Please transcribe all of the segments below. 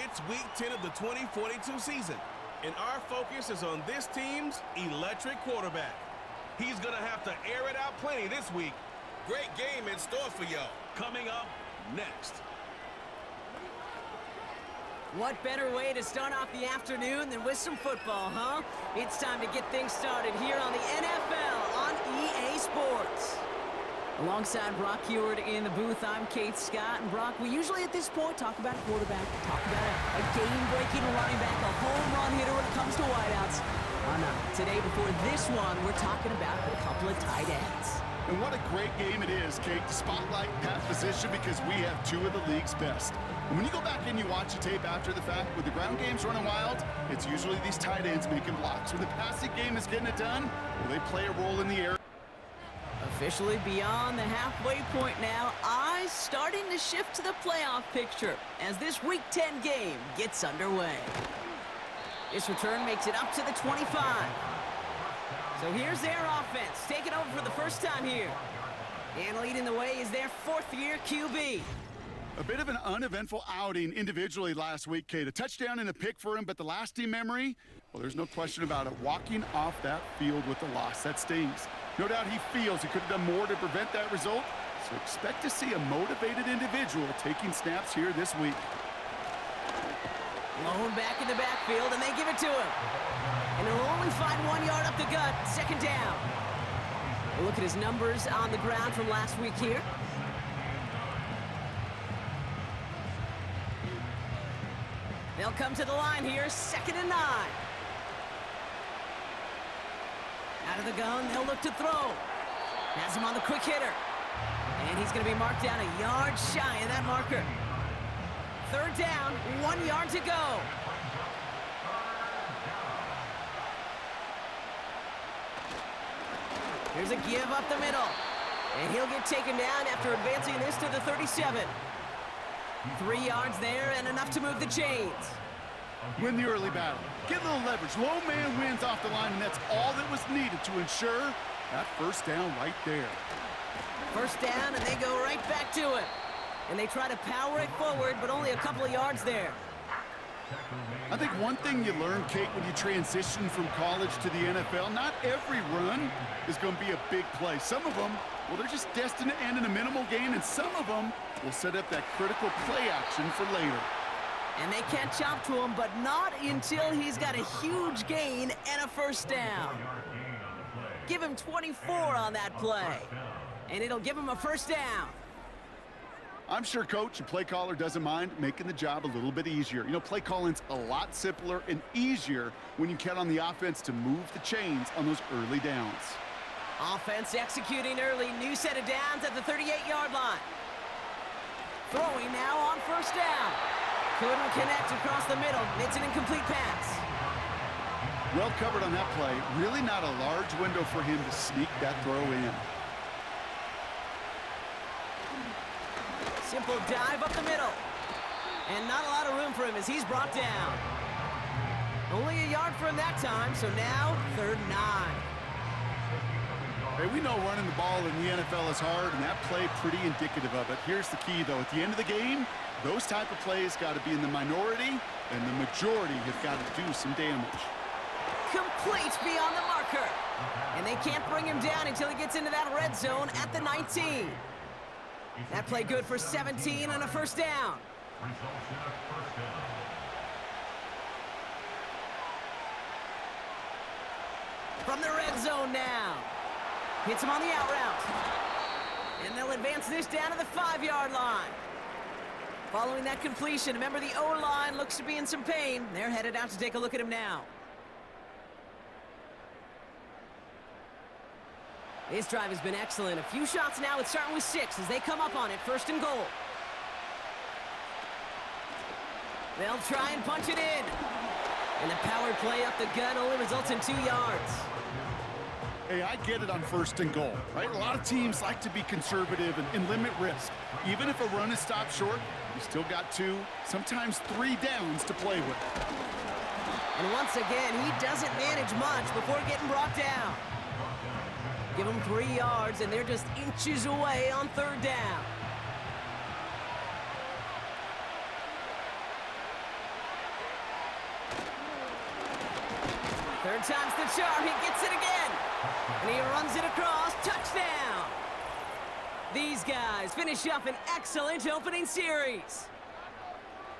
It's week 10 of the 2042 season, and our focus is on this team's electric quarterback. He's going to have to air it out plenty this week. Great game in store for y'all. Coming up next. What better way to start off the afternoon than with some football, huh? It's time to get things started here on the NFL on EA Sports. Alongside Brock Heward in the booth, I'm Kate Scott. And Brock, we usually at this point talk about a quarterback, talk about a game-breaking running back, a home run hitter when it comes to wideouts. Today, before this one, we're talking about a couple of tight ends. And what a great game it is, Kate, to spotlight that position because we have two of the league's best. And when you go back and you watch the tape after the fact, with the ground games running wild, it's usually these tight ends making blocks. When the passing game is getting it done, well, they play a role in the air. Officially beyond the halfway point now, eyes starting to shift to the playoff picture as this Week 10 game gets underway. This return makes it up to the 25. So here's their offense, taking over for the first time here. And leading the way is their fourth-year QB. A bit of an uneventful outing individually last week, Kate. A touchdown and a pick for him, but the lasting memory, well, there's no question about it. Walking off that field with the loss, that stings. No doubt he feels he could have done more to prevent that result, so expect to see a motivated individual taking snaps here this week. Blown back in the backfield, and they give it to him. And he'll only find 1 yard up the gut, second down. We'll look at his numbers on the ground from last week here. They'll come to the line here, 2nd and 9. Out of the gun, they'll look to throw. Has him on the quick hitter. And he's going to be marked down a yard shy of that marker. Third down, 1 yard to go. Here's a give up the middle. And he'll get taken down after advancing this to the 37. 3 yards there and enough to move the chains. Win the early battle. Get a little leverage. Low man wins off the line, and that's all that was needed to ensure that first down right there. First down, and they go right back to it. And they try to power it forward, but only a couple of yards there. I think one thing you learn, Kate, when you transition from college to the NFL, not every run is going to be a big play. Some of them, well, they're just destined to end in a minimal gain, and some of them will set up that critical play action for later. And they can't chop to him, but not until he's got a huge gain and a first down. Give him 24 on that play, and it'll give him a first down. I'm sure coach and play caller doesn't mind making the job a little bit easier. You know, play calling's a lot simpler and easier when you count on the offense to move the chains on those early downs. Offense executing early, new set of downs at the 38-yard line. Throwing now on first down. Couldn't connect across the middle. It's an incomplete pass. Well covered on that play. Really not a large window for him to sneak that throw in. Simple dive up the middle. And not a lot of room for him as he's brought down. Only a yard for him that time, so now 3rd and 9. Hey, we know running the ball in the NFL is hard, and that play pretty indicative of it. Here's the key, though. At the end of the game, those type of plays got to be in the minority, and the majority have got to do some damage. Complete beyond the marker. And they can't bring him down until he gets into that red zone at the 19. That play good for 17 and a first down. From the red zone now. Hits him on the out route. And they'll advance this down to the 5-yard line. Following that completion, remember the O-line looks to be in some pain. They're headed out to take a look at him now. This drive has been excellent. A few shots now. It's starting with 6 as they come up on it. 1st and goal. They'll try and punch it in. And the power play up the gut only results in 2 yards. Hey, I get it on 1st and goal, right? A lot of teams like to be conservative and limit risk. Even if a run is stopped short, you still got 2, sometimes 3 downs to play with. And once again, he doesn't manage much before getting brought down. Give them 3 yards, and they're just inches away on 3rd down. Third time's the charm. He gets it again. And he runs it across. Touchdown. These guys finish up an excellent opening series.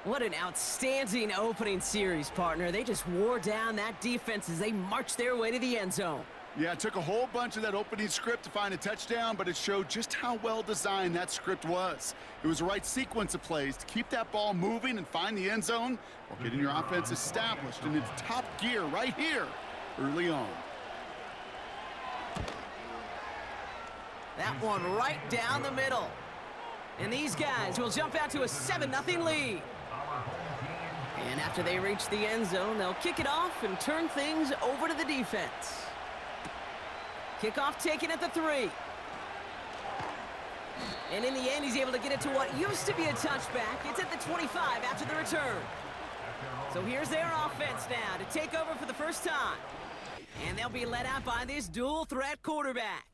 What an outstanding opening series, partner. They just wore down that defense as they marched their way to the end zone. Yeah, it took a whole bunch of that opening script to find a touchdown, but it showed just how well designed that script was. It was the right sequence of plays to keep that ball moving and find the end zone while getting your offense established in its top gear right here early on. That one right down the middle. And these guys will jump out to a 7-0 lead. And after they reach the end zone, they'll kick it off and turn things over to the defense. Kickoff taken at the 3. And in the end, he's able to get it to what used to be a touchback. It's at the 25 after the return. So here's their offense now to take over for the first time. And they'll be led out by this dual-threat quarterback.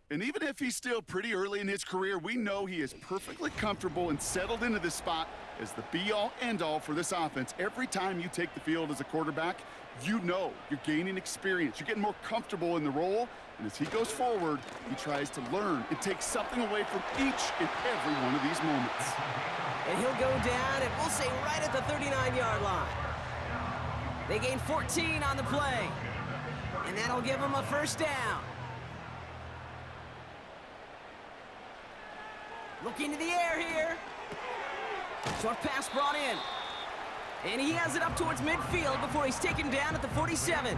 And even if he's still pretty early in his career, we know he is perfectly comfortable and settled into this spot as the be-all, end-all for this offense. Every time you take the field as a quarterback, you know you're gaining experience. You're getting more comfortable in the role. And as he goes forward, he tries to learn and take something away from each and every one of these moments. And he'll go down, and we'll say right at the 39-yard line. They gain 14 on the play. And that'll give them a first down. Looking to the air here. Short pass brought in. And he has it up towards midfield before he's taken down at the 47.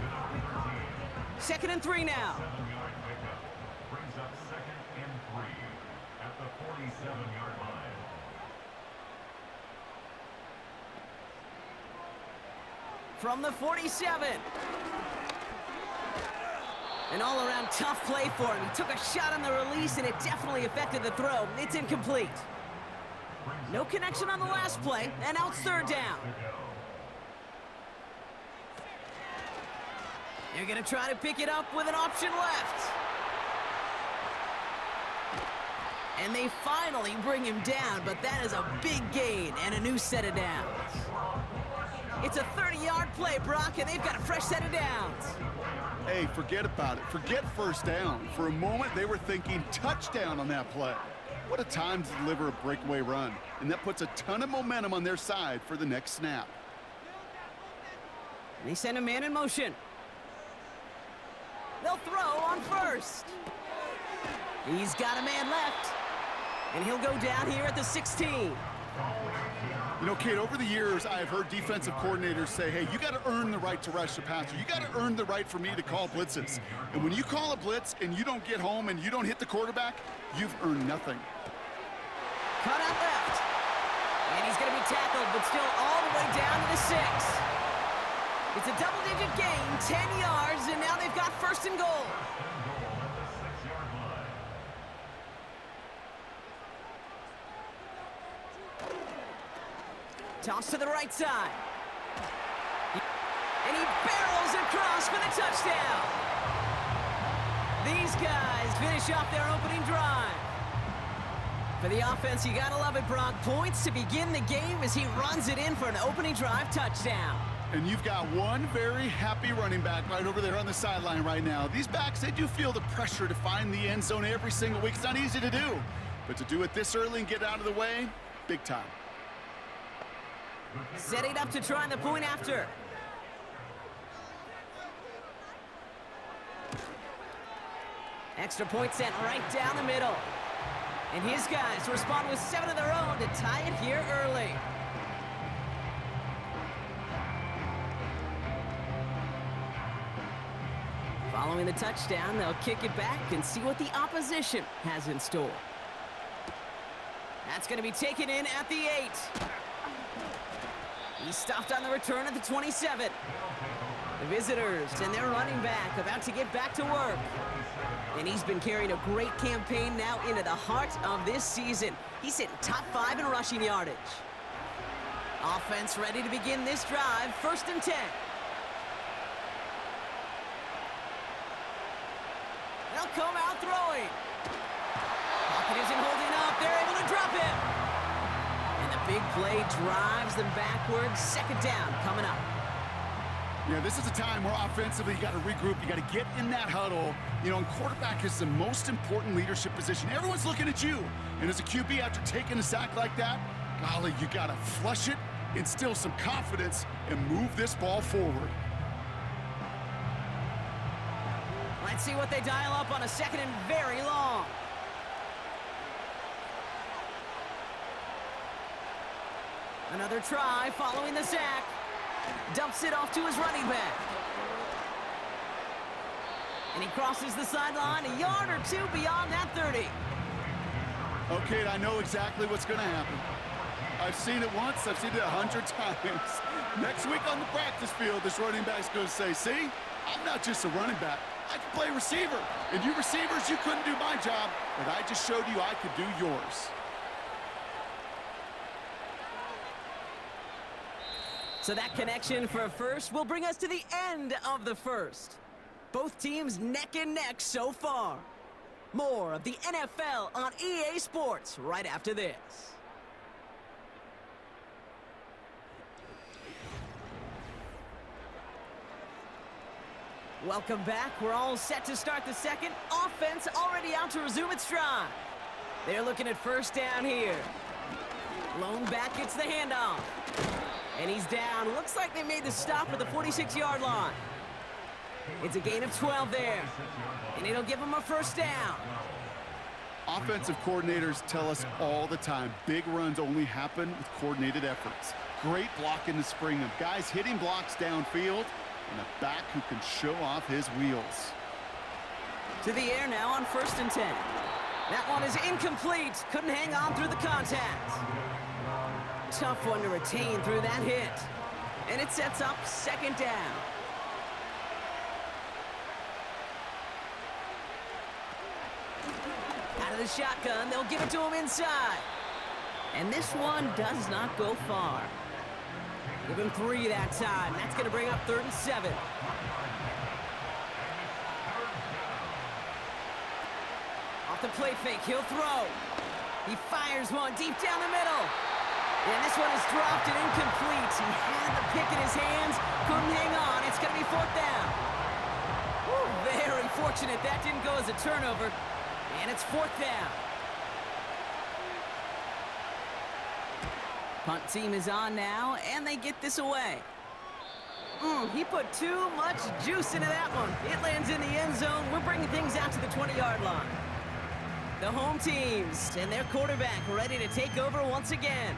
2nd and 3 now. Brings up 2nd and 3 at the 47-yard line. From the 47. An all-around tough play for him. He took a shot on the release, and it definitely affected the throw. It's incomplete. No connection on the last play, and now it's 3rd down. They're going to try to pick it up with an option left. And they finally bring him down, but that is a big gain and a new set of downs. It's a 30-yard play, Brock, and they've got a fresh set of downs. Hey, forget about it. Forget first down. For a moment, they were thinking touchdown on that play. What a time to deliver a breakaway run. And that puts a ton of momentum on their side for the next snap. And they send a man in motion. They'll throw on first. He's got a man left. And he'll go down here at the 16. You know, Kate, over the years, I've heard defensive coordinators say, hey, you got to earn the right to rush the passer. You got to earn the right for me to call blitzes. And when you call a blitz and you don't get home and you don't hit the quarterback, you've earned nothing. Cut out left. And he's going to be tackled, but still all the way down to the 6. It's a double-digit gain, 10 yards, and now they've got 1st and goal. Toss to the right side. And he barrels across for the touchdown. These guys finish off their opening drive. For the offense, you gotta love it, Brock. Points to begin the game as he runs it in for an opening drive touchdown. And you've got one very happy running back right over there on the sideline right now. These backs, they do feel the pressure to find the end zone every single week. It's not easy to do. But to do it this early and get out of the way, big time. Setting up to try the point after. Extra point sent right down the middle. And his guys respond with 7 of their own to tie it here early. Following the touchdown, they'll kick it back and see what the opposition has in store. That's going to be taken in at the 8. He's stopped on the return at the 27. The visitors and their running back about to get back to work. And he's been carrying a great campaign now into the heart of this season. He's hitting top 5 in rushing yardage. Offense ready to begin this drive, 1st and 10. They'll come out throwing. Pocket isn't holding up. They're able to drop him. And the big play drives them backwards. 2nd down coming up. Yeah, this is a time where offensively you got to regroup, you got to get in that huddle. You know, and quarterback is the most important leadership position. Everyone's looking at you. And as a QB, after taking a sack like that, golly, you got to flush it, instill some confidence, and move this ball forward. Let's see what they dial up on a second and very long. Another try following the sack. Dumps it off to his running back. And he crosses the sideline a yard or two beyond that 30. Okay, I know exactly what's going to happen. I've seen it once, I've seen it 100 times. Next week on the practice field, this running back's going to say, see, I'm not just a running back. I can play receiver. And you receivers, you couldn't do my job, but I just showed you I could do yours. So that connection for a first will bring us to the end of the first. Both teams neck and neck so far. More of the NFL on EA Sports right after this. Welcome back. We're all set to start the second. Offense already out to resume its stride. They're looking at first down here. Lone back gets the handoff. And he's down. Looks like they made the stop at the 46-yard line. It's a gain of 12 there. And it'll give them a first down. Offensive coordinators tell us all the time, big runs only happen with coordinated efforts. Great blocking to spring them. Guys hitting blocks downfield, and a back who can show off his wheels. To the air now on 1st and 10. That one is incomplete. Couldn't hang on through the contact. Tough one to retain through that hit. And it sets up second down. Out of the shotgun, they'll give it to him inside. And this one does not go far. Give him 3 that time. That's going to bring up 3rd and 7. Off the play fake, he'll throw. He fires one deep down the middle. And this one is dropped and incomplete. He had the pick in his hands, couldn't hang on. It's going to be 4th down. Woo, very fortunate that didn't go as a turnover. And it's 4th down. Punt team is on now, and they get this away. He put too much juice into that one. It lands in the end zone. We're bringing things out to the 20-yard line. The home teams and their quarterback ready to take over once again.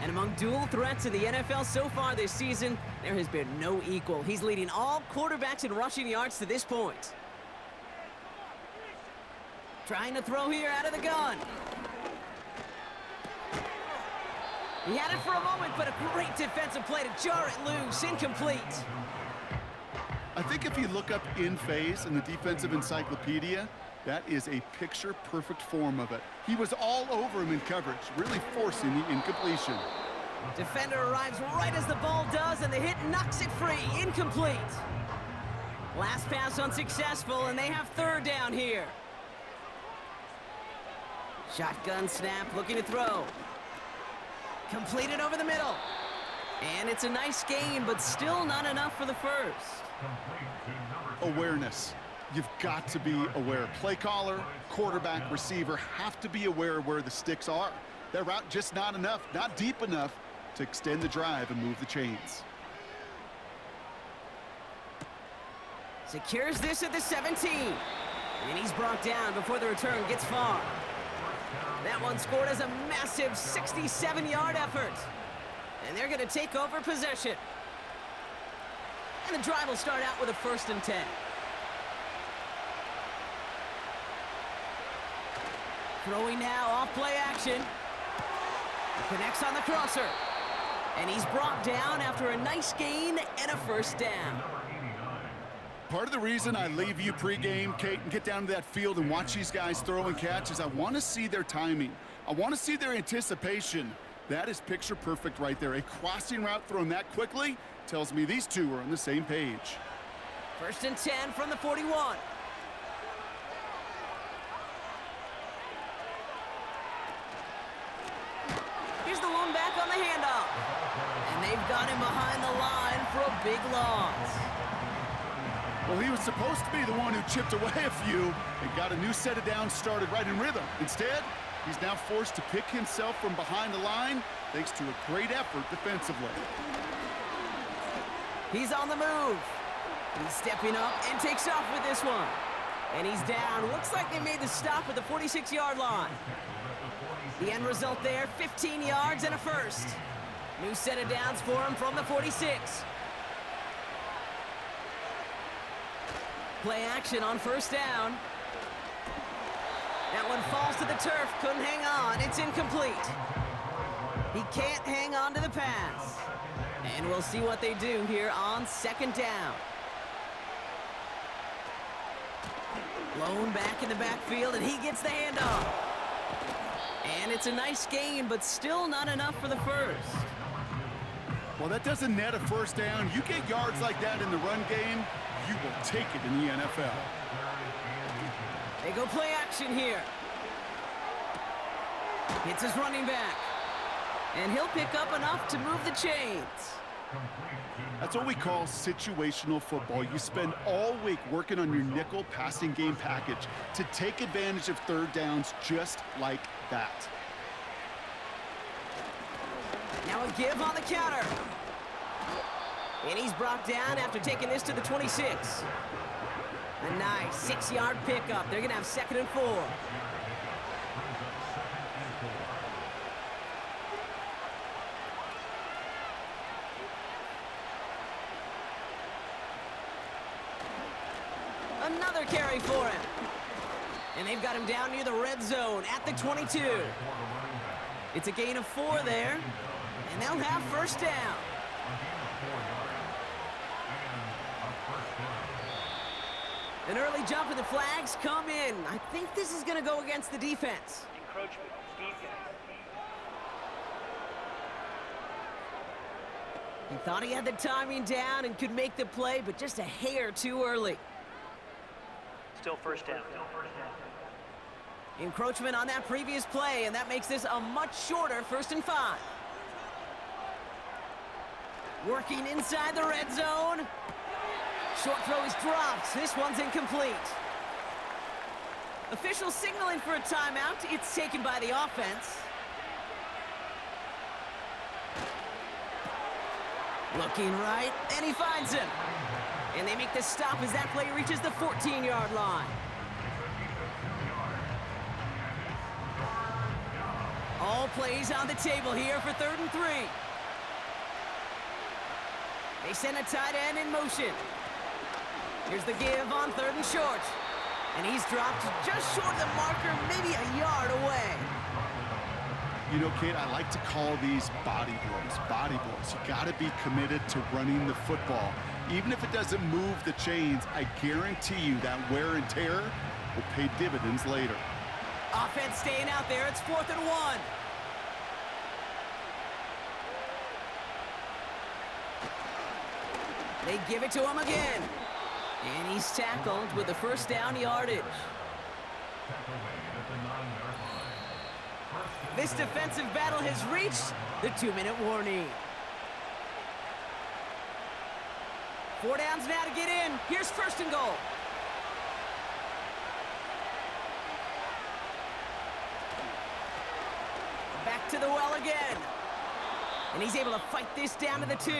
And among dual threats in the NFL so far this season, there has been no equal. He's leading all quarterbacks in rushing yards to this point. Trying to throw here out of the gun. He had it for a moment, but a great defensive play to jar it loose. Incomplete. I think if you look up in phase in the defensive encyclopedia, that is a picture-perfect form of it. He was all over him in coverage, really forcing the incompletion. Defender arrives right as the ball does, and the hit knocks it free. Incomplete. Last pass unsuccessful, and they have 3rd down here. Shotgun snap, looking to throw. Completed over the middle. And it's a nice gain, but still not enough for the first. Awareness. You've got to be aware. Play caller, quarterback, receiver have to be aware of where the sticks are. Their route just not enough, not deep enough to extend the drive and move the chains. Secures this at the 17. And he's brought down before the return gets far. That one scored as a massive 67-yard effort. And they're going to take over possession. And the drive will start out with a 1st and 10. Throwing now off play action. He connects on the crosser. And he's brought down after a nice gain and a 1st down. Part of the reason I leave you pregame, Kate, and get down to that field and watch these guys throw and catch is I want to see their timing. I want to see their anticipation. That is picture perfect right there. A crossing route thrown that quickly tells me these two are on the same page. 1st and 10 from the 41. Here's the lone back on the handoff. And they They've got him behind the line for a big loss. Well, he was supposed to be the one who chipped away a few and got a new set of downs started right in rhythm. Instead, he's now forced to pick himself from behind the line thanks to a great effort defensively. He's on the move. He's stepping up and takes off with this one. And he's down. Looks like they made the stop at the 46-yard line. The end result there, 15 yards and a first. New set of downs for him from the 46. Play action on first down. That one falls to the turf. Couldn't hang on. It's incomplete. He can't hang on to the pass. And we'll see what they do here on second down. Blown back in the backfield, and he gets the handoff. And it's a nice gain, but still not enough for the first. Well, that doesn't net a first down. You get yards like that in the run game, you will take it in the NFL. They go play action here. Hits his running back. And he'll pick up enough to move the chains. That's what we call situational football. You spend all week working on your nickel passing game package to take advantage of third downs just like that. Now a give on the counter. And he's brought down after taking this to the 26. A nice 6-yard pickup. They're going to have 2nd and 4. Another carry for him. And they've got him down near the red zone at the 22. It's a gain of 4 there. And they'll have first down. An early jump and the flags come in. I think this is going to go against the defense. Encroachment, defense. He thought he had the timing down and could make the play, but just a hair too early. Still first down. Encroachment on that previous play, and that makes this a much shorter 1st and 5. Working inside the red zone. Short throw is dropped. This one's incomplete. Officials signaling for a timeout. It's taken by the offense. Looking right, and he finds him. And they make the stop as that play reaches the 14-yard line. All plays on the table here for 3rd and 3. They send a tight end in motion. Here's the give on 3rd and short. And he's dropped just short of the marker, maybe a yard away. You know, Kate, I like to call these body blows. Body blows. You got to be committed to running the football. Even if it doesn't move the chains, I guarantee you that wear and tear will pay dividends later. Offense staying out there. It's 4th and 1. They give it to him again. And he's tackled with the first down yardage. This defensive battle has reached the 2-minute warning. 4 downs now to get in. Here's 1st and goal. Back to the well again. And he's able to fight this down to the 2.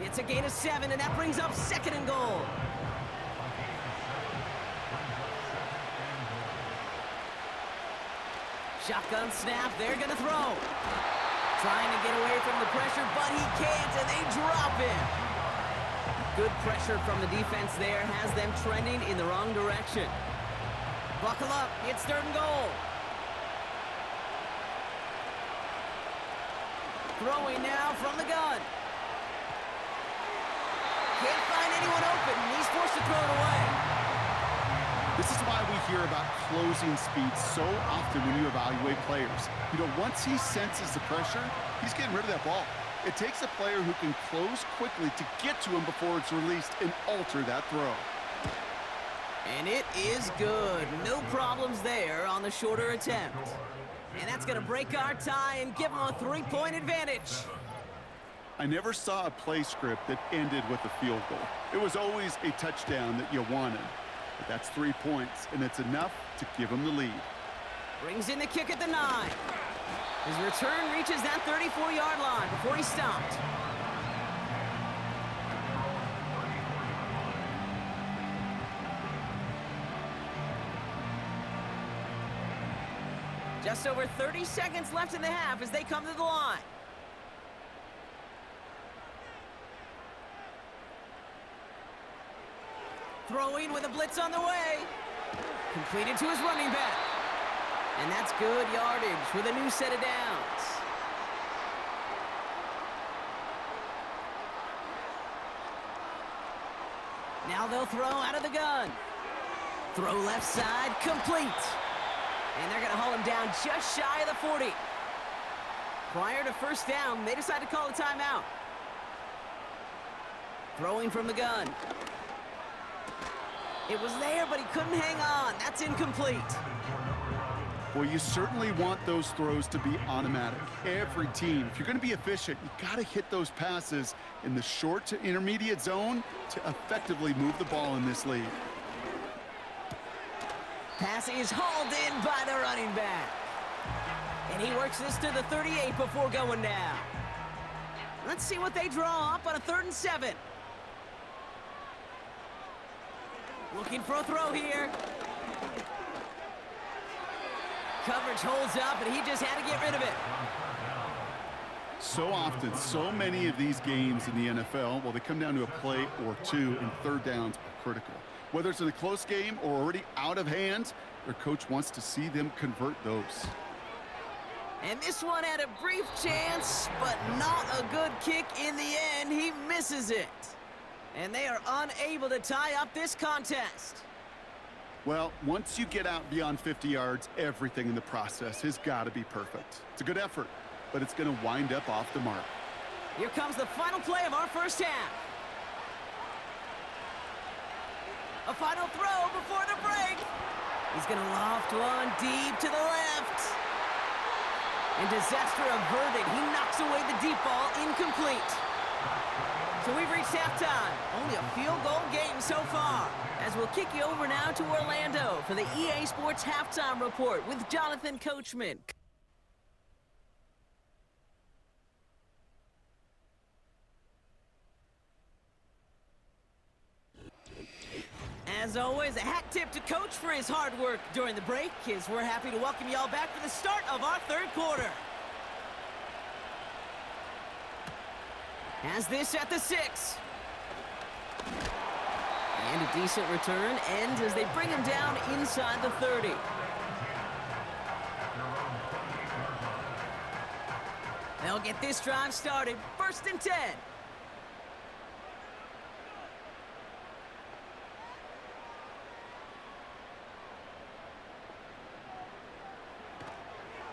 It's a gain of 7, and that brings up 2nd and goal. Shotgun snap, they're gonna throw. Trying to get away from the pressure, but he can't, and they drop him. Good pressure from the defense there has them trending in the wrong direction. Buckle up, it's 3rd and goal. Throwing now from the gun. Can't find anyone open, and he's forced to throw it away. This is why we hear about closing speed so often when you evaluate players. You know, once he senses the pressure, he's getting rid of that ball. It takes a player who can close quickly to get to him before it's released and alter that throw. And it is good. No problems there on the shorter attempt. And that's going to break our tie and give them a 3-point advantage. I never saw a play script that ended with a field goal. It was always a touchdown that you wanted. But that's 3 points, and it's enough to give them the lead. Brings in the kick at the 9. His return reaches that 34-yard line before he's stopped. Just over 30 seconds left in the half as they come to the line. Throwing with a blitz on the way. Completed to his running back. And that's good yardage with a new set of downs. Now they'll throw out of the gun. Throw left side, complete. And they're going to haul him down just shy of the 40. Prior to first down, they decide to call a timeout. Throwing from the gun. It was there, but he couldn't hang on. That's incomplete. Well, you certainly want those throws to be automatic. Every team, if you're going to be efficient, you got to hit those passes in the short to intermediate zone to effectively move the ball in this league. Pass is hauled in by the running back. And he works this to the 38 before going down. Let's see what they draw up on a 3rd and 7. Looking for a throw here. Coverage holds up, and he just had to get rid of it. So often, so many of these games in the NFL, well, they come down to a play or two, and 3rd downs are critical. Whether it's in a close game or already out of hand, their coach wants to see them convert those. And this one had a brief chance, but not a good kick in the end. He misses it. And they are unable to tie up this contest. Well, once you get out beyond 50 yards, everything in the process has got to be perfect. It's a good effort, but it's going to wind up off the mark. Here comes the final play of our first half. A final throw before the break. He's going to loft one deep to the left. And disaster averted. He knocks away the deep ball, incomplete. So we've reached halftime. Only a field goal game so far. As we'll kick you over now to Orlando for the EA Sports Halftime Report with Jonathan Coachman. As always, a hat tip to Coach for his hard work during the break, as we're happy to welcome y'all back for the start of our 3rd quarter. Has this at the 6. And a decent return ends as they bring him down inside the 30. They'll get this drive started. 1st and 10.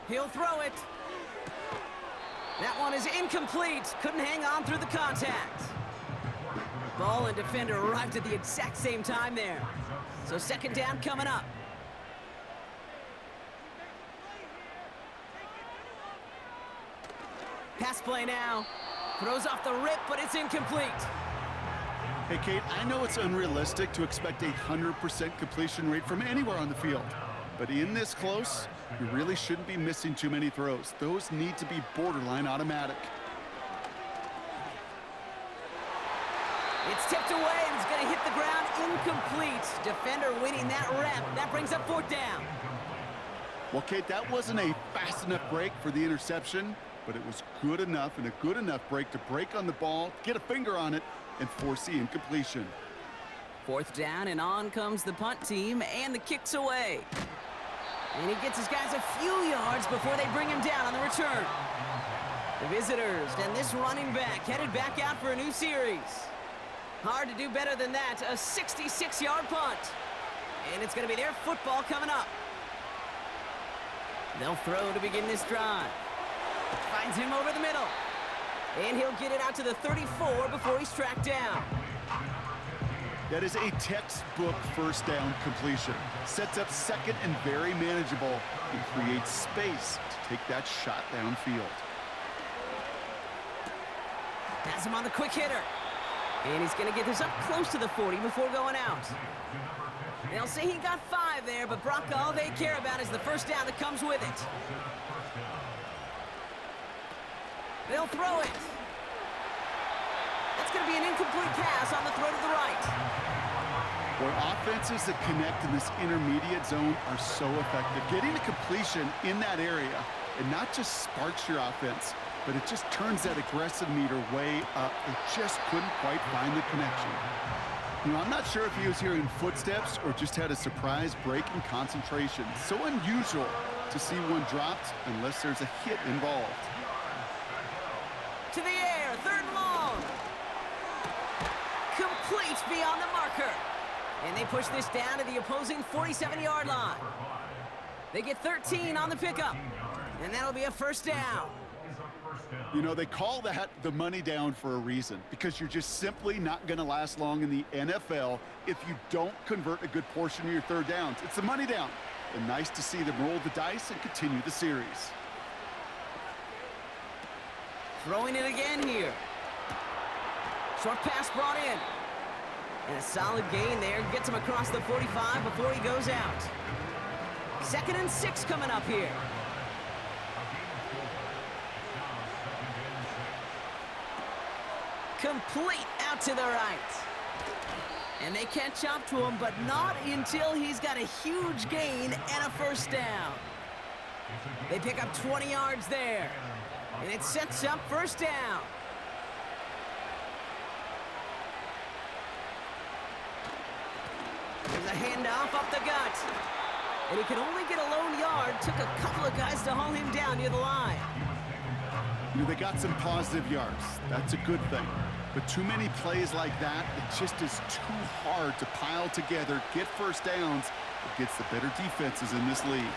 He'll throw it. That one is incomplete. Couldn't hang on through the contact. Ball and defender arrived at the exact same time there. So 2nd down coming up. Pass play now. Throws off the rip, but it's incomplete. Hey, Kate, I know it's unrealistic to expect a 100% completion rate from anywhere on the field. But in this close, you really shouldn't be missing too many throws. Those need to be borderline automatic. It's tipped away and it's going to hit the ground incomplete. Defender winning that rep. That brings up 4th down. Well, Kate, that wasn't a fast enough break for the interception, but it was good enough and a good enough break to break on the ball, get a finger on it, and force the incompletion. 4th down, and on comes the punt team, and the kick's away. And he gets his guys a few yards before they bring him down on the return. The visitors and this running back headed back out for a new series. Hard to do better than that, a 66-yard punt. And it's going to be their football coming up. They'll throw to begin this drive. Finds him over the middle. And he'll get it out to the 34 before he's tracked down. That is a textbook 1st down completion. Sets up 2nd and very manageable and creates space to take that shot downfield. him on the quick hitter. And he's going to get this up close to the 40 before going out. They'll say he got 5 there, but Brock, all they care about is the first down that comes with it. They'll throw it. That's going to be an incomplete pass on the throw to the right. Boy, offenses that connect in this intermediate zone are so effective. Getting a completion in that area, it not just sparks your offense, but it just turns that aggressive meter way up. They just couldn't quite find the connection. You know, I'm not sure if he was hearing footsteps or just had a surprise break in concentration. So unusual to see one dropped unless there's a hit involved. To the air, 3rd and long. Complete beyond the marker. And they push this down to the opposing 47-yard line. They get 13 on the pickup. And that'll be a first down. You know, they call that the money down for a reason, because you're just simply not going to last long in the NFL if you don't convert a good portion of your 3rd downs. It's the money down. And nice to see them roll the dice and continue the series. Throwing it again here. Short pass brought in. And a solid gain there. Gets him across the 45 before he goes out. 2nd and 6 coming up here. Complete out to the right. And they catch up to him, but not until he's got a huge gain and a first down. They pick up 20 yards there. And it sets up first down. There's a handoff up the gut. And he can only get a lone yard. Took a couple of guys to haul him down near the line. You know, they got some positive yards. That's a good thing. But too many plays like that, it just is too hard to pile together, get first downs against the better defenses in this league.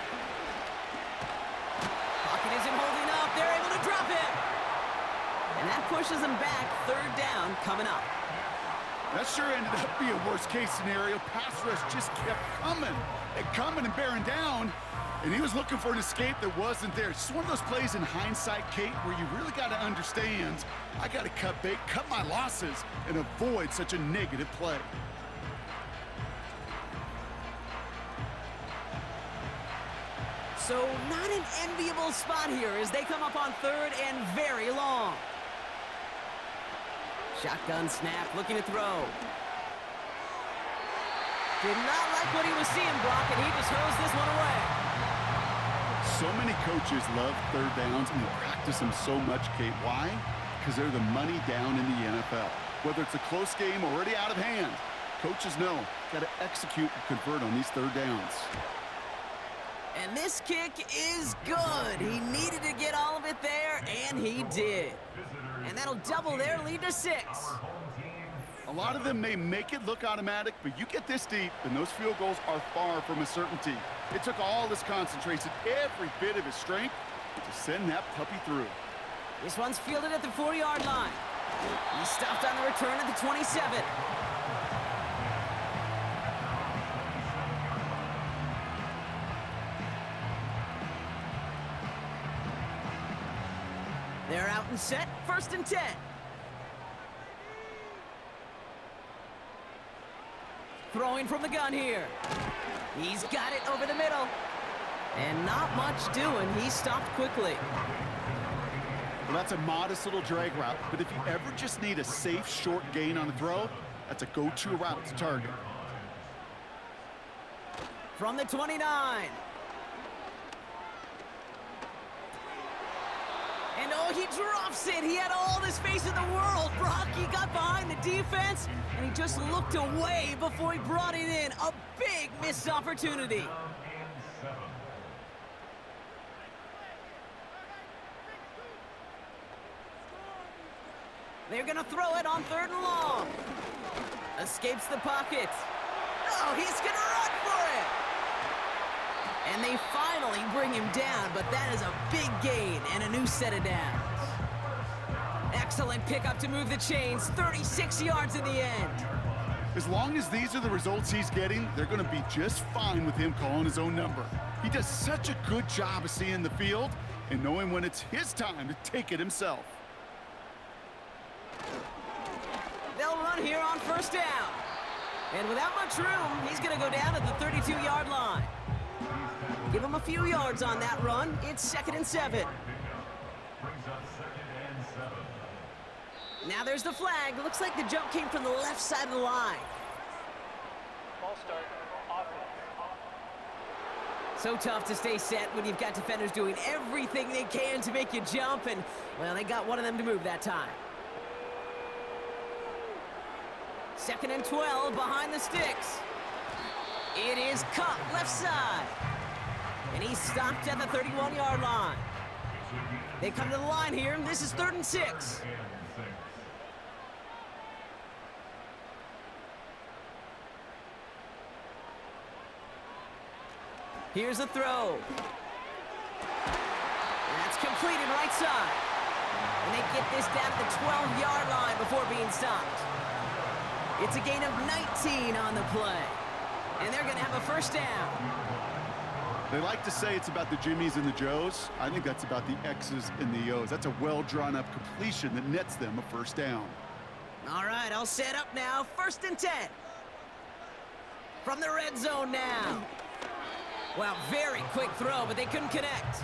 Pocket isn't holding up. They're able to drop it. And that pushes them back. 3rd down coming up. That sure ended up being a worst-case scenario. Pass rush just kept coming and bearing down. And he was looking for an escape that wasn't there. It's just one of those plays in hindsight, Kate, where you really got to understand, I got to cut bait, cut my losses, and avoid such a negative play. So not an enviable spot here as they come up on 3rd and very long. Shotgun snap, looking to throw. Did not like what he was seeing, Brock, and he just hurls this one away. So many coaches love 3rd downs and they practice them so much, Kate. Why? Because they're the money down in the NFL. Whether it's a close game already out of hand, coaches know, got to execute and convert on these 3rd downs. And this kick is good. He needed to get all of it there, and he did. And that'll double their lead to 6. A lot of them may make it look automatic, but you get this deep, and those field goals are far from a certainty. It took all his concentration, every bit of his strength, to send that puppy through. This one's fielded at the 40-yard line. He stopped on the return at the 27. They're out and set, 1st and 10. Throwing from the gun here. He's got it over the middle. And not much doing. He stopped quickly. Well, that's a modest little drag route, but if you ever just need a safe, short gain on a throw, that's a go-to route to target. From the 29. And oh, he drops it. He had all the space in the world. Brock, he got behind the defense, and he just looked away before he brought it in. A big missed opportunity. They're going to throw it on 3rd and long. Escapes the pocket. Oh, he's going to run for it. And they finally bring him down, but that is a big gain and a new set of downs. Excellent pickup to move the chains. 36 yards in the end. As long as these are the results he's getting, they're going to be just fine with him calling his own number. He does such a good job of seeing the field and knowing when it's his time to take it himself. down here on first down. And without much room, he's going to go down at the 32-yard line. Give him a few yards on that run. It's 2nd and 7. Brings up 2nd and 7. Now there's the flag. Looks like the jump came from the left side of the line. Ball start. Offense. So tough to stay set when you've got defenders doing everything they can to make you jump, and, well, they got one of them to move that time. 2nd and 12 behind the sticks. It is Cup left side. And he's stopped at the 31-yard line. They come to the line here, and this is 3rd and 6. Here's a throw. That's completed right side. And they get this down to the 12-yard line before being stopped. It's a gain of 19 on the play. And they're going to have a first down. They like to say it's about the Jimmies and the Joes. I think that's about the X's and the O's. That's a well-drawn-up completion that nets them a first down. All right, I'll set up now. 1st and 10. From the red zone now. Well, very quick throw, but they couldn't connect.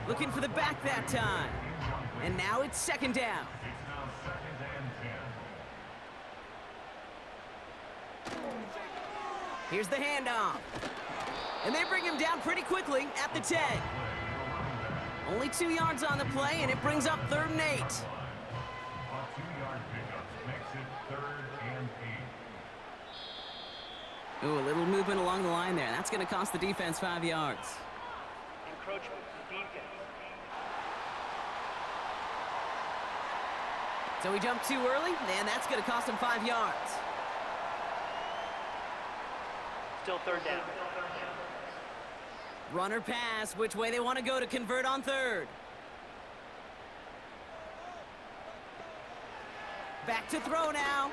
Looking for the back that time. And now it's 2nd down. It's now 2nd and 10. Here's the handoff. And they bring him down pretty quickly at the 10. Only 2 yards on the play, and it brings up 3rd and 8. A 2-yard pickup makes it 3rd and 8. Ooh, a little movement along the line there. That's going to cost the defense 5 yards. Encroachment. Defense. So he jumped too early, and that's going to cost him 5 yards. Still 3rd down. Runner pass, which way they want to go to convert on 3rd. Back to throw now.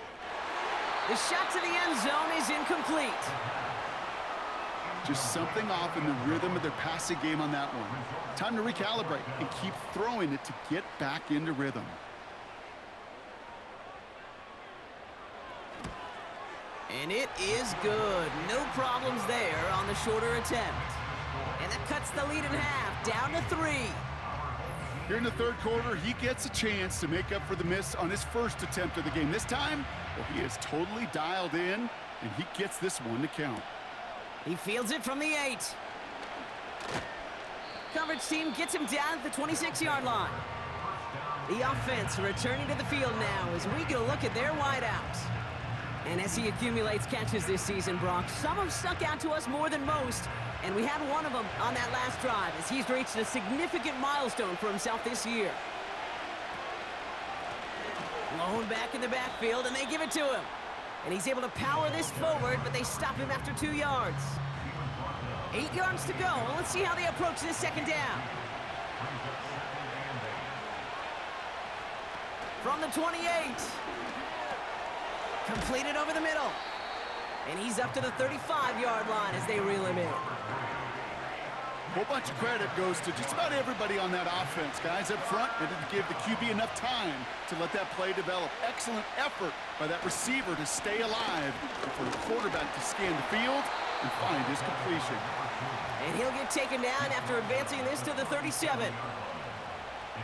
The shot to the end zone is incomplete. Just something off in the rhythm of their passing game on that one. Time to recalibrate and keep throwing it to get back into rhythm. And it is good. No problems there on the shorter attempt. And that cuts the lead in half, down to 3. Here in the 3rd quarter, he gets a chance to make up for the miss on his first attempt of the game. This time, well, he is totally dialed in, and he gets this one to count. He fields it from the 8. Coverage team gets him down at the 26-yard line. The offense returning to the field now as we get a look at their wideouts. And as he accumulates catches this season, Brock, some have stuck out to us more than most, and we had one of them on that last drive as he's reached a significant milestone for himself this year. Blown back in the backfield, and they give it to him. And he's able to power this forward, but they stop him after 2 yards. 8 yards to go. Let's see how they approach this 2nd down. From the 28. Completed over the middle. And he's up to the 35-yard line as they reel him in. A whole bunch of credit goes to just about everybody on that offense. Guys up front, they didn't give the QB enough time to let that play develop. Excellent effort by that receiver to stay alive and for the quarterback to scan the field and find his completion. And he'll get taken down after advancing this to the 37.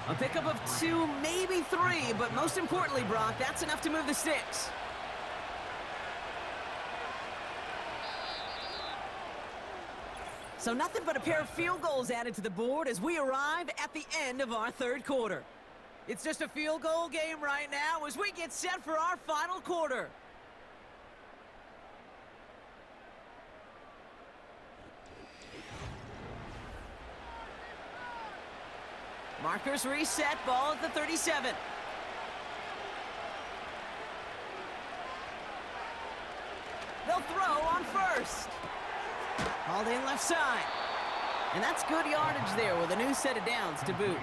A pickup of 2, maybe 3, but most importantly, Brock, that's enough to move the sticks. So nothing but a pair of field goals added to the board as we arrive at the end of our 3rd quarter. It's just a field goal game right now as we get set for our final quarter. Markers reset, ball at the 37. They'll throw on 1st. Hauled in left side. And that's good yardage there with a new set of downs to boot.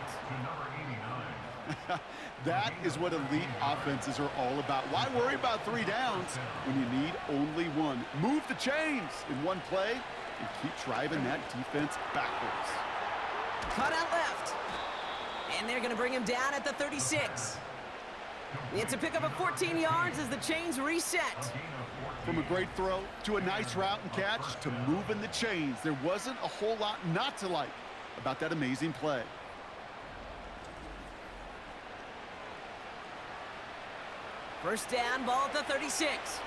That is what elite offenses are all about. Why worry about 3 downs when you need only 1? Move the chains in one play and keep driving that defense backwards. Cut out left. And they're going to bring him down at the 36. It's a pickup of 14 yards as the chains reset. From a great throw to a nice route and catch to moving the chains, there wasn't a whole lot not to like about that amazing play. First down, ball at the 36.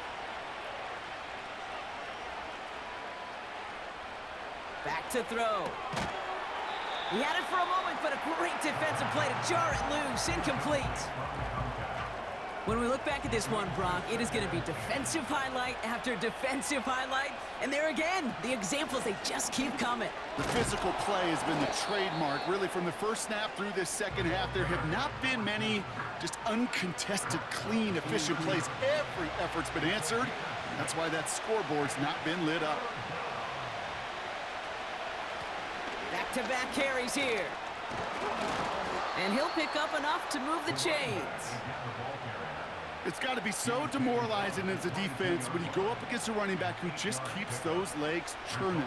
Back to throw. He had it for a moment, but a great defensive play to jar it loose. Incomplete. When we look back at this one, Brock, it is going to be defensive highlight after defensive highlight. And there again, the examples, they just keep coming. The physical play has been the trademark. Really, from the first snap through this second half, there have not been many just uncontested, clean, efficient plays. Every effort's been answered. That's why that scoreboard's not been lit up. Back-to-back carries here. And he'll pick up enough to move the chains. It's got to be so demoralizing as a defense when you go up against a running back who just keeps those legs churning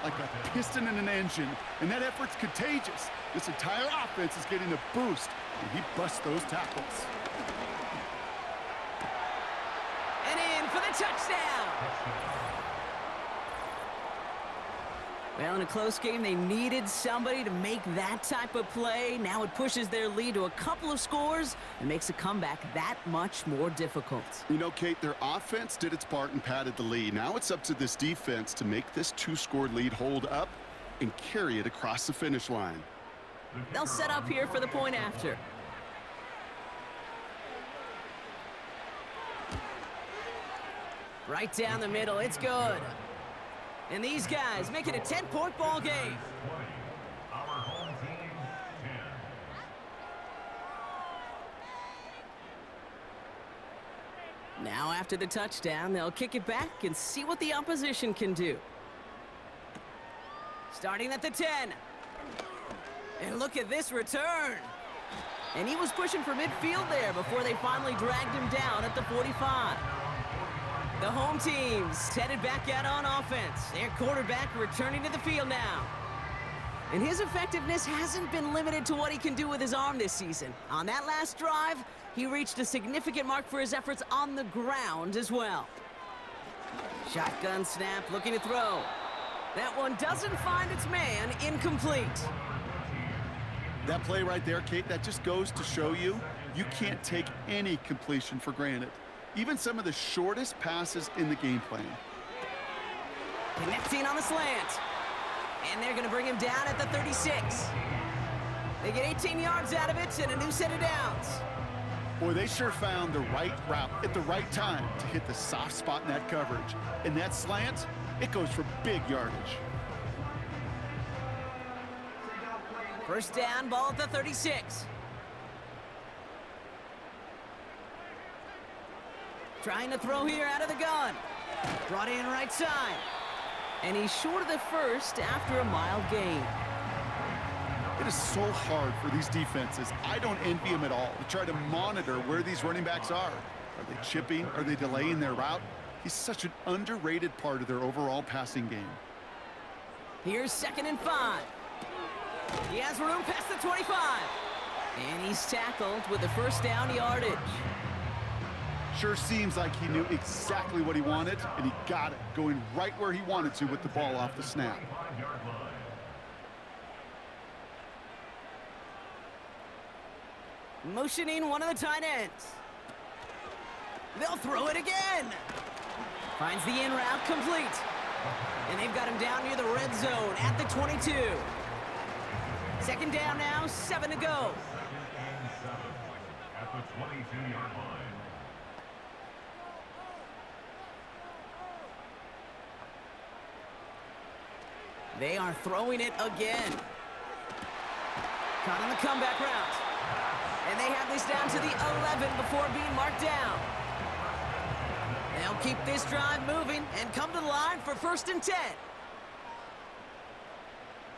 like a piston in an engine. And that effort's contagious. This entire offense is getting a boost when he busts those tackles. And in for the touchdown. Well, in a close game, they needed somebody to make that type of play. Now it pushes their lead to a couple of scores and makes a comeback that much more difficult. You know, Kate, their offense did its part and padded the lead. Now it's up to this defense to make this two-score lead hold up and carry it across the finish line. They'll set up here for the point after. Right down the middle, it's good. And these guys make it a 10-point ball game. Our home team, 10. Now after the touchdown, they'll kick it back and see what the opposition can do. Starting at the 10. And look at this return. And he was pushing for midfield there before they finally dragged him down at the 45. The home team's headed back out on offense. Their quarterback returning to the field now. And his effectiveness hasn't been limited to what he can do with his arm this season. On that last drive, he reached a significant mark for his efforts on the ground as well. Shotgun snap, looking to throw. That one doesn't find its man. Incomplete. That play right there, Kate, that just goes to show you, you can't take any completion for granted. Even some of the shortest passes in the game plan. Connecting on the slant. And they're going to bring him down at the 36. They get 18 yards out of it and a new set of downs. Boy, they sure found the right route at the right time to hit the soft spot in that coverage. And that slant, it goes for big yardage. First down, ball at the 36. Trying to throw here out of the gun. Brought in right side. And he's short of the first after a mild gain. It is so hard for these defenses. I don't envy them at all to try to monitor where these running backs are. Are they chipping? Are they delaying their route? He's such an underrated part of their overall passing game. Here's 2nd and 5. He has room past the 25. And he's tackled with the first down yardage. Sure seems like he knew exactly what he wanted, and he got it, going right where he wanted to with the ball off the snap. Motioning one of the tight ends. They'll throw it again. Finds the in route complete. And they've got him down near the red zone at the 22. 2nd down now, 7 to go. At the 22-yard line. They are throwing it again. Caught on the comeback route. And they have this down to the 11 before being marked down. They'll keep this drive moving and come to the line for 1st and 10.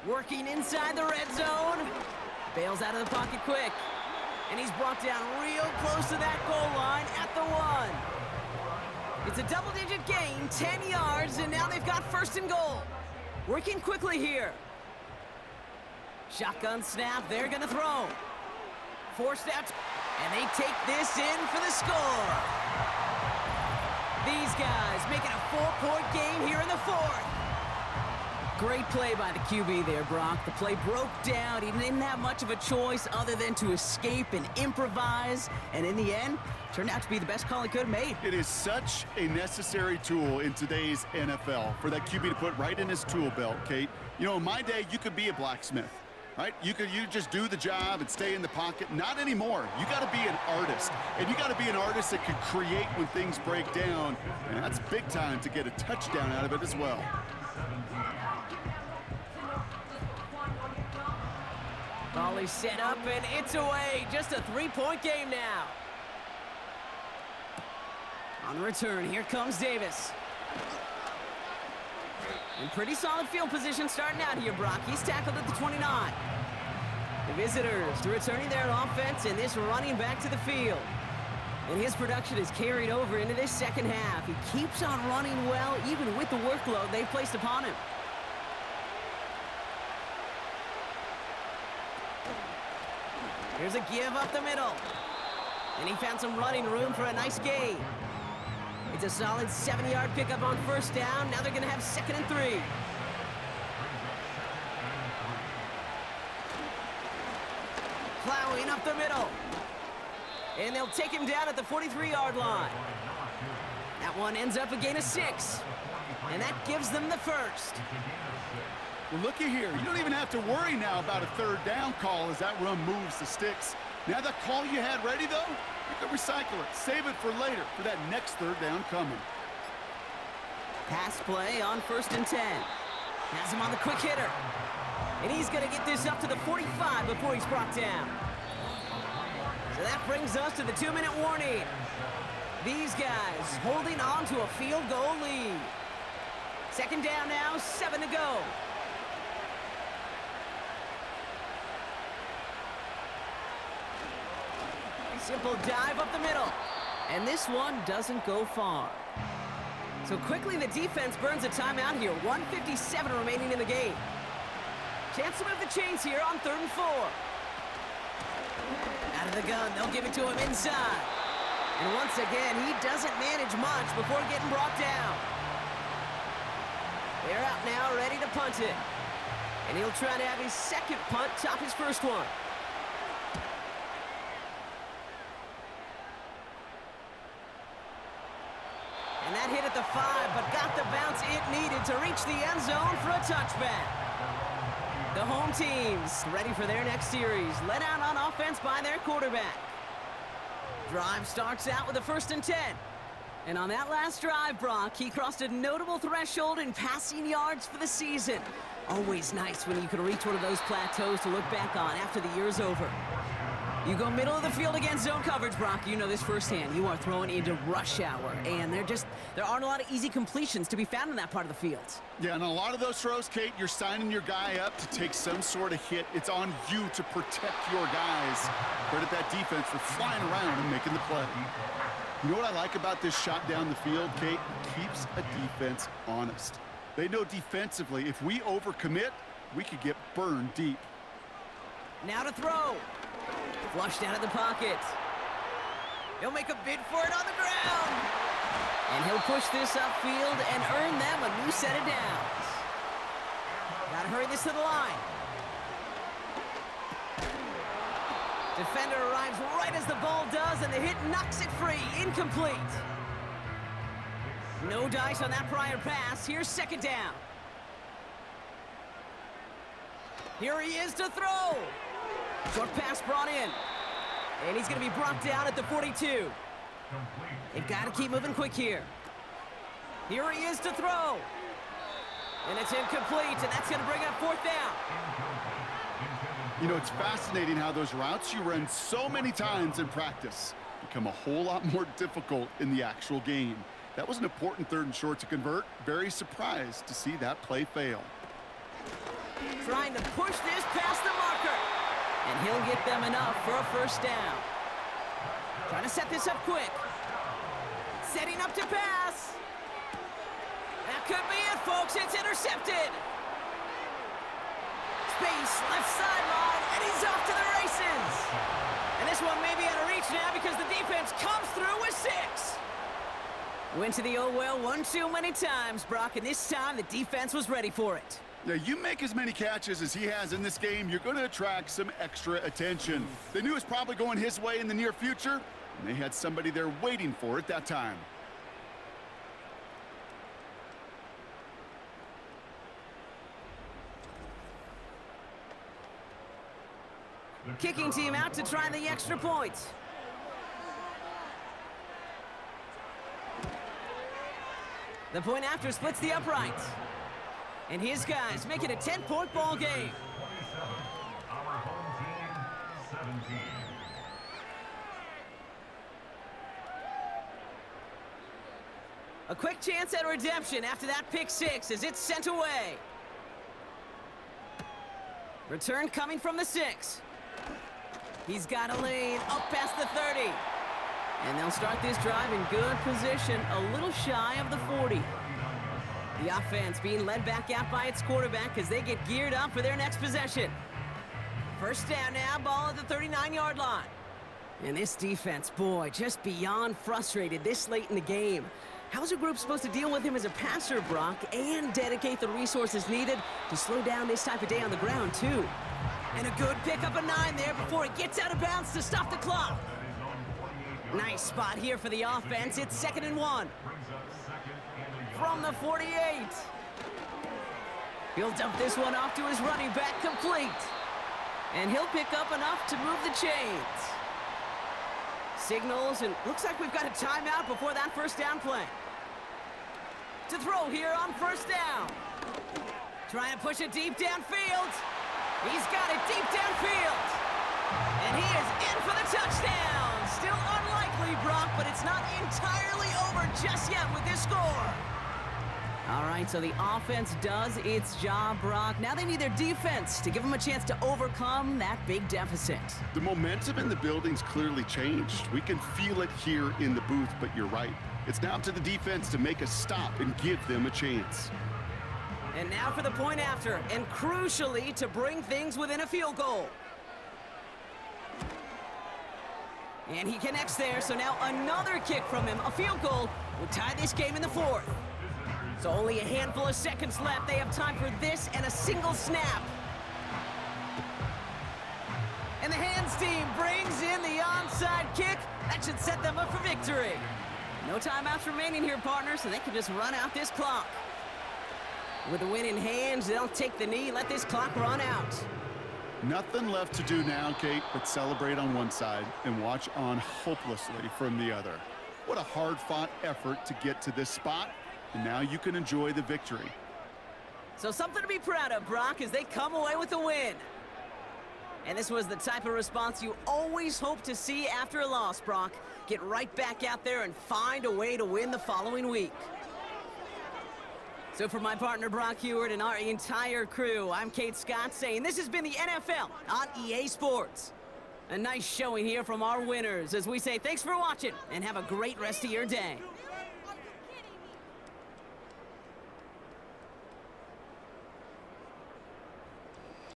Working inside the red zone. Bails out of the pocket quick. And he's brought down real close to that goal line at the 1. It's a double-digit gain, 10 yards, and now they've got 1st and goal. Working quickly here. Shotgun snap, they're gonna throw. Forced out. And they take this in for the score. These guys making a 4-point game here in the fourth. Great play by the QB there, Brock. The play broke down. He didn't have much of a choice other than to escape and improvise. And in the end, turned out to be the best call he could have made. It is such a necessary tool in today's NFL for that QB to put right in his tool belt, Kate. You know, in my day, you could be a blacksmith, right? You just do the job and stay in the pocket. Not anymore. You got to be an artist. And you got to be an artist that can create when things break down. And that's big time to get a touchdown out of it as well. Volley set up, and it's away. Just a 3-point game now. On the return, here comes Davis. In pretty solid field position starting out here, Brock. He's tackled at the 29. The visitors returning their offense, and this running back to the field. And his production is carried over into this second half. He keeps on running well, even with the workload they've placed upon him. Here's a give up the middle. And he found some running room for a nice gain. It's a solid 7-yard pickup on first down. Now they're going to have 2nd and 3. Plowing up the middle. And they'll take him down at the 43-yard line. That one ends up a gain of 6. And that gives them the first. Well, looky here. You don't even have to worry now about a 3rd down call as that run moves the sticks. Now that call you had ready, though, you can recycle it. Save it for later for that next 3rd down coming. Pass play on 1st and 10. Has him on the quick hitter. And he's going to get this up to the 45 before he's brought down. So that brings us to the 2-minute warning. These guys holding on to a field goal lead. 2nd down now, 7 to go. Simple dive up the middle. And this one doesn't go far. So quickly the defense burns a timeout here. 1:57 remaining in the game. Chance to move the chains here on 3rd and 4. Out of the gun, they'll give it to him inside. And once again, he doesn't manage much before getting brought down. They're out now, ready to punt it. And he'll try to have his 2nd punt top his 1st one. And that hit at the 5, but got the bounce it needed to reach the end zone for a touchback. The home team's ready for their next series, led out on offense by their quarterback. Drive starts out with a 1st and 10. And on that last drive, Brock, he crossed a notable threshold in passing yards for the season. Always nice when you can reach one of those plateaus to look back on after the year's over. You go middle of the field against zone coverage, Brock. You know this firsthand. You are throwing into rush hour, and there aren't a lot of easy completions to be found in that part of the field. Yeah, and a lot of those throws, Kate, you're signing your guy up to take some sort of hit. It's on you to protect your guys. Credit that defense for flying around and making the play. You know what I like about this shot down the field, Kate? It keeps a defense honest. They know defensively, if we overcommit, we could get burned deep. Now to throw. Flushed out of the pocket. He'll make a bid for it on the ground. And he'll push this upfield and earn them a new set of downs. Gotta hurry this to the line. Defender arrives right as the ball does, and the hit knocks it free. Incomplete. No dice on that prior pass. Here's 2nd down. Here he is to throw. Short pass brought in. And he's going to be brought down at the 42. They've got to keep moving quick here. Here he is to throw. And it's incomplete, and that's going to bring up 4th down. You know, it's fascinating how those routes you run so many times in practice become a whole lot more difficult in the actual game. That was an important 3rd and short to convert. Very surprised to see that play fail. Trying to push this past the marker. And he'll get them enough for a 1st down. Trying to set this up quick. Setting up to pass. That could be it, folks. It's intercepted. Space, left sideline, and he's off to the races. And this one may be out of reach now because the defense comes through with 6. Went to the oh-well one too many times, Brock, and this time the defense was ready for it. Yeah, you make as many catches as he has in this game, you're going to attract some extra attention. They knew it was probably going his way in the near future, and they had somebody there waiting for it that time. Kicking team out to try the extra points. The point after splits the uprights. And his guys make it a 10-point ball game. 27. Our home team, 17. A quick chance at redemption after that pick 6 as it's sent away. Return coming from the 6. He's got a lane up past the 30. And they'll start this drive in good position, a little shy of the 40. The offense being led back out by its quarterback as they get geared up for their next possession. First down now, ball at the 39-yard line. And this defense, boy, just beyond frustrated this late in the game. How's a group supposed to deal with him as a passer, Brock, and dedicate the resources needed to slow down this type of day on the ground, too? And a good pickup of 9 there before it gets out of bounds to stop the clock. Nice spot here for the offense. It's 2nd and 1. From the 48. He'll dump this one off to his running back complete. And he'll pick up enough to move the chains. Signals, and looks like we've got a timeout before that first down play. To throw here on first down. Trying to push it deep downfield. He's got it deep downfield. And he is in for the touchdown. Still unlikely, Brock, but it's not entirely over just yet with this score. All right, so the offense does its job, Brock. Now they need their defense to give them a chance to overcome that big deficit. The momentum in the building's clearly changed. We can feel it here in the booth, but you're right. It's now up to the defense to make a stop and give them a chance. And now for the point after, and crucially to bring things within a field goal. And he connects there, so now another kick from him. A field goal will tie this game in the 4th. So only a handful of seconds left. They have time for this and a single snap. And the hands team brings in the onside kick. That should set them up for victory. No timeouts remaining here, partners, so they can just run out this clock. With the win in hands, they'll take the knee, let this clock run out. Nothing left to do now, Kate, but celebrate on one side and watch on hopelessly from the other. What a hard-fought effort to get to this spot, and now you can enjoy the victory. So something to be proud of, Brock, as they come away with a win. And this was the type of response you always hope to see after a loss, Brock. Get right back out there and find a way to win the following week. So for my partner, Brock Heward, and our entire crew, I'm Kate Scott saying this has been the NFL on EA Sports. A nice showing here from our winners as we say thanks for watching and have a great rest of your day.